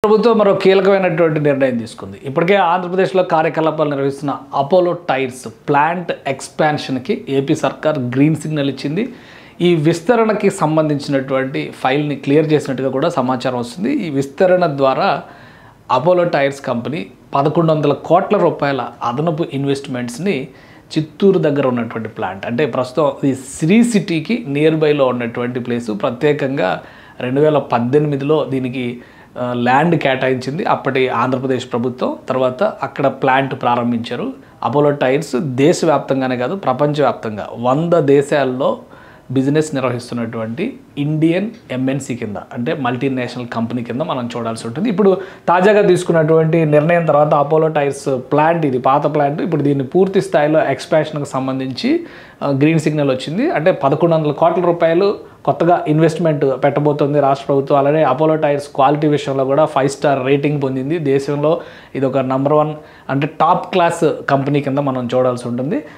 ప్రభుత్వం మరో కీలకమైనటువంటి నిర్ణయం తీసుకుంది. ఇప్పటికే ఆంధ్రప్రదేశ్లో కార్యకలాపాలు నిర్వహిస్తున్న అపోలో టైర్స్ ప్లాంట్ ఎక్స్పాన్షన్కి ఏపీ సర్కార్ గ్రీన్ సిగ్నల్ ఇచ్చింది. ఈ విస్తరణకి సంబంధించినటువంటి ఫైల్ని క్లియర్ చేసినట్టుగా కూడా సమాచారం వస్తుంది. ఈ విస్తరణ ద్వారా అపోలో టైర్స్ కంపెనీ 1100 కోట్ల రూపాయల అదనపు ఇన్వెస్ట్మెంట్స్ని చిత్తూరు దగ్గర ఉన్నటువంటి ప్లాంట్, అంటే ప్రస్తుతం ఈ శ్రీ సిటీకి నియర్ బైలో ఉన్నటువంటి ప్లేసు, ప్రత్యేకంగా 2018లో దీనికి ల్యాండ్ కేటాయించింది అప్పటి ఆంధ్రప్రదేశ్ ప్రభుత్వం. తర్వాత అక్కడ ప్లాంట్ ప్రారంభించారు. అపోలో టైర్స్ దేశవ్యాప్తంగానే కాదు, ప్రపంచవ్యాప్తంగా 100 దేశాల్లో బిజినెస్ నిర్వహిస్తున్నటువంటి ఇండియన్ ఎంఎన్సీ కింద, అంటే మల్టీనేషనల్ కంపెనీ కింద మనం చూడాల్సి ఉంటుంది. ఇప్పుడు తాజాగా తీసుకున్నటువంటి నిర్ణయం తర్వాత అపోలో టైర్స్ ప్లాంట్, ఇది పాత ప్లాంట్, ఇప్పుడు దీన్ని పూర్తి స్థాయిలో ఎక్స్పాన్షన్కి సంబంధించి గ్రీన్ సిగ్నల్ వచ్చింది. అంటే 1100 కోట్ల రూపాయలు కొత్తగా ఇన్వెస్ట్మెంట్ పెట్టబోతుంది రాష్ట్ర ప్రభుత్వం. అలానే అపోలో టైర్స్ క్వాలిటీ విషయంలో కూడా 5 స్టార్ రేటింగ్ పొందింది. దేశంలో ఇది ఒక నంబర్ 1, అంటే టాప్ క్లాస్ కంపెనీ కింద మనం చూడాల్సి ఉంటుంది.